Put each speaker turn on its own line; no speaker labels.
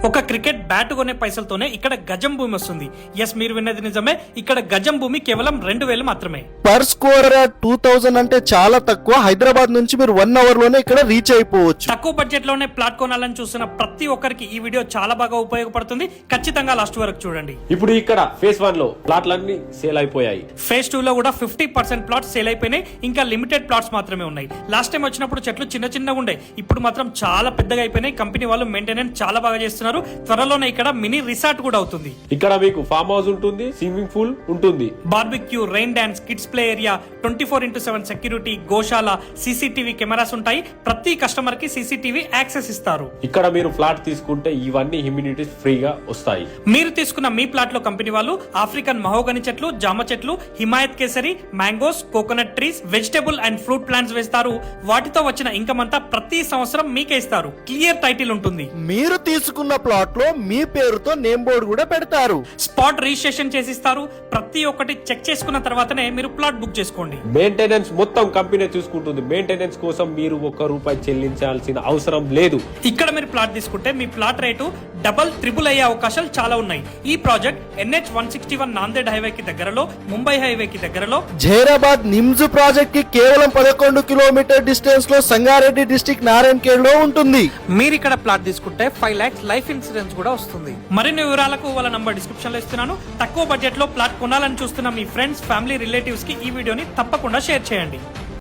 ఒక cricket bat కొనే పైసలతోనే ఇక్కడ గజం భూమి వస్తుంది. ఎస్, మీరు విన్నది నిజమే. ఇక్కడ గజం భూమి కేవలం 2000 మాత్రమే.
పర్ స్క్వేర్ 2000 అంటే చాలా తక్కువ. హైదరాబాద్ నుంచి మీరు 1 అవర్ లోనే ఇక్కడ రీచ్ అయిపోవచ్చు.
తక్కువ బడ్జెట్ లోనే ప్లాట్ కొనాలని చూస్తున్న ప్రతి ఒక్కరికి ఈ వీడియో చాలా బాగా ఉపయోగపడుతుంది. ఖచ్చితంగా లాస్ట్ వరకు చూడండి.
ఇప్పుడు ఇక్కడ ఫేజ్ 1 లో ప్లాట్లన్నీ సేల్ అయిపోయాయి.
ఫేజ్ 2 లో కూడా 50% ప్లాట్స్ సేల్ అయిపోయినాయి. ఇంకా లిమిటెడ్ ప్లాట్స్ మాత్రమే ఉన్నాయి. లాస్ట్ టైం వచ్చినప్పుడు చెట్లు చిన్న చిన్నగా ఉండే, ఇప్పుడు మాత్రం చాలా పెద్దగా అయిపోయినాయి. కంపెనీ వాళ్ళు మెయింటెనెన్స్ చాలా బాగా చేస్తున్నారు. త్వరలోనే ఇక్కడ మినీ రిసార్ట్ కూడా అవుతుంది.
ఇక్కడ మీకు ఫామ్ హౌస్ ఉంటుంది, స్విమ్మింగ్ పూల్ ఉంటుంది,
barbecue, rain dance, kids play area, 24x7 security, గోశాల, సీసీటీవీ కెమెరాస్ ఉంటాయి. ప్రతి కస్టమర్ కి సీసీటీవీ యాక్సెస్ ఇస్తారు.
ఇక్కడ మీరు ఫ్లాట్ తీసుకుంటే ఇవన్నీ ఇమ్యూనిటీస్ ఫ్రీగా వస్తాయి.
మీరు తీసుకున్న మీ ప్లాట్ లో కంపెనీ వాళ్ళు ఆఫ్రికన్ మహోగని చెట్లు, జామ చెట్లు, Himayat kesari, mangoes, coconut trees, vegetable and fruit plants వేస్తారు. వాటితో వచ్చిన ఇన్కమ్ అంతా ప్రతి సంవత్సరం మీకే ఇస్తారు. క్లియర్ టైటిల్ ఉంటుంది.
మీరు తీసుకున్న ప్లాట్ లో మీ పేరుతో నేమ్ బోర్డు కూడా పెడతారు.
స్పాట్ రిజిస్ట్రేషన్ చేసిస్తారు. ప్రతి ఒక్కటి చెక్ చేసుకున్న తర్వాతనే మీరు ప్లాట్ బుక్ చేసుకోండి.
మెయింటెనెన్స్ మొత్తం కంపెనీ చూసుకుంటుంది. మెయింటెనెన్స్ కోసం మీరు ₹1 చెల్లించాల్సిన అవసరం లేదు.
ఇక్కడ మీరు ప్లాట్ తీసుకుంటే మీ ప్లాట్ రేటు డబల్, ట్రిపుల్ అయ్యే అవకాశాలు చాలా ఉన్నాయి. ఈ ప్రాజెక్ట్ NH-161 నాందేడ్ హైవే కి దగ్గరలో, ముంబై హైవే కి దగ్గరలో,
జైరాబాద్ నిమ్స్ ప్రాజెక్ట్ కి కేవలం 11 కిలోమీటర్ డిస్టెన్స్ లో సంగారెడ్డి డిస్ట్రిక్ట్ నారాయణఖేడ్ లో ఉంటుంది.
మీరు ఇక్కడ ప్లాట్ తీసుకుంటే 5 lakhs లైఫ్ ఇన్సూరెన్స్ కూడా వస్తుంది. మరిన్ని వివరాలకు వాళ్ళ నంబర్ డిస్క్రిప్షన్ లో ఇస్తున్నాను. తక్కువ బడ్జెట్ లో ప్లాట్ కొనాలని చూస్తున్న మీ ఫ్రెండ్స్, ఫ్యామిలీ, రిలేటివ్స్ కి ఈ వీడియోని తప్పకుండా షేర్ చేయండి.